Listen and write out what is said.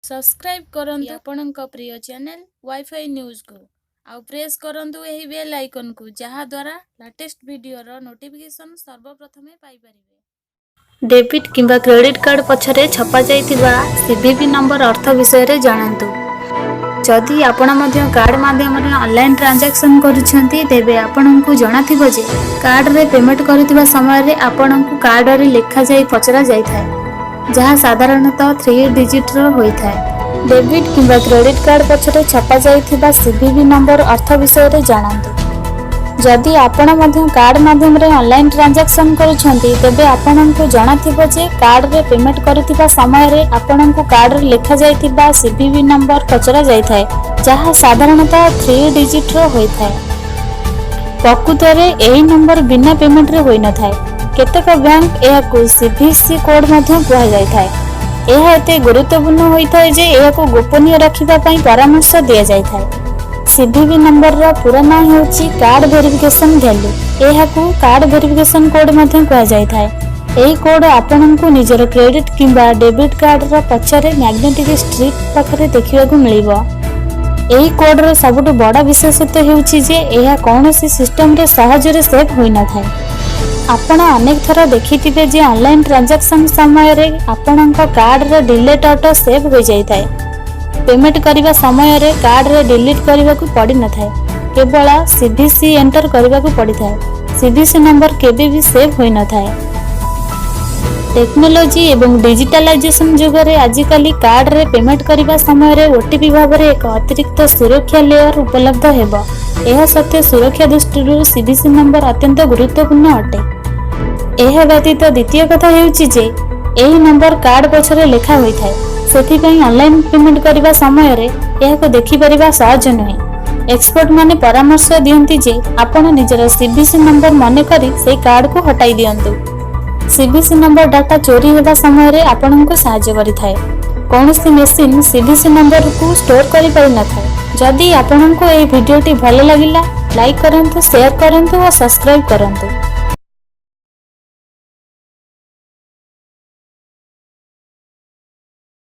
Subscribe करंतु आपणक प्रिय channel wifi news को आउ प्रेस करंतु एही बेल आइकन को जहा द्वारा लेटेस्ट वीडियो रो नोटिफिकेशन सर्वप्रथम पाई परिबे। डेबिट किंबा क्रेडिट कार्ड पछरे छपा जाइथिबा सीवीवी नंबर अर्थ विषय रे जानंतु। जदि आपण मध्य कार्ड माध्यम रे ऑनलाइन ट्रांजैक्शन करूछंती तेबे आपणकु जणाथिबो जे कार्ड रे पेमेंट करथिबा समय रे आपणकु कार्ड रे लेखा जाई पचरा जाई थाए जहाँ साधारणतः 3 डिजिट रो होई थाए। डेबिट किंबा क्रेडिट कार्ड पछरे छपा जाइथिबा सीवीवी नंबर अर्थ विषय रे जानंतु। जदि आपण मध्य कार्ड माध्यम रे ऑनलाइन ट्रांजैक्शन करूछंती तेबे आपणकु जणाथिबो जे कार्ड रे पेमेंट करथिबा समय रे आपणकु कार्ड रे लेखा जाइथिबा सीवीवी नंबर पचरा जाई थाए जहाँ साधारणतः 3 डिजिट रो होई थाए। प्रकृत रे एही नंबर बिना पेमेंट रे होई न थाए। केतक बैंक एहाकु सीवीसी कोड मध्य कुहा जाय थाए। एहा एते गुरुत्वपूर्ण होई थाए जे एहाकु गोपनीय रखिबा पई परामर्श दिया जाय थाए। सीवीवी नंबर रो पूरा नाम हेउची कार्ड वेरिफिकेशन वैल्यू। एहाकु कार्ड वेरिफिकेशन कोड मध्य कुहा जाय थाए। एही कोड आपनकु निजर क्रेडिट किंबा डेबिट कार्ड रो पछरे मैग्नेटिक स्ट्रिप पाखरे देखिबाकु मिलिबो। एही कोड रो सबटु बड़ा विशेषत्व हेउची जे एहा कोनोसी सिस्टम रे सहज रे सेव होई न थाए। आपण अनेक थर देखिथिबे जे ऑनलाइन ट्रांजैक्शन समय रे आपणक कार्ड रे डिलीट ऑटो सेव हो जाई थाए। पेमेंट करिबा समय रे कार्ड रे डिलीट करिबा को पड़ी न थाए, केवल सीवीसी एंटर करिबा को पड़ी थाए। सीवीसी नंबर केबे भी सेव होई न थाए। टेक्नोलॉजी एवं डिजिटलाइजेशन जुग रे आजिकाली कार्ड रे पेमेंट करिबा समय रे ओटीपी भाव रे एक अतिरिक्त सुरक्षा लेयर उपलब्ध हेबो। एहा सत्य सुरक्षा दृष्टि सीवीसी नंबर अत्यंत गुरुत्वपूर्ण अटे। एहा व्यतीत द्वितीय कथा हेउची जे एही नंबर कार्ड पछरे लेखा होई थाए। सेथि पई ऑनलाइन पेमेंट करिबा समय रे एहाको देखि परिबा सहज नहे। एक्सपर्ट माने परामर्श दियंती जे आपण निजर सीवीसी नंबर माने करी से कार्ड को हटाई दियंतु। सीवीसी नंबर डाटा चोरी हेबा समय रे आपनको सहायता करि थाए। कोनोसी मशीन सीवीसी नंबर को स्टोर करि पारि न थाए। जदि आपनको ए वीडियोटी भलो लागिला लाइक करंतु, शेयर करंतु और सब्सक्राइब करंतु।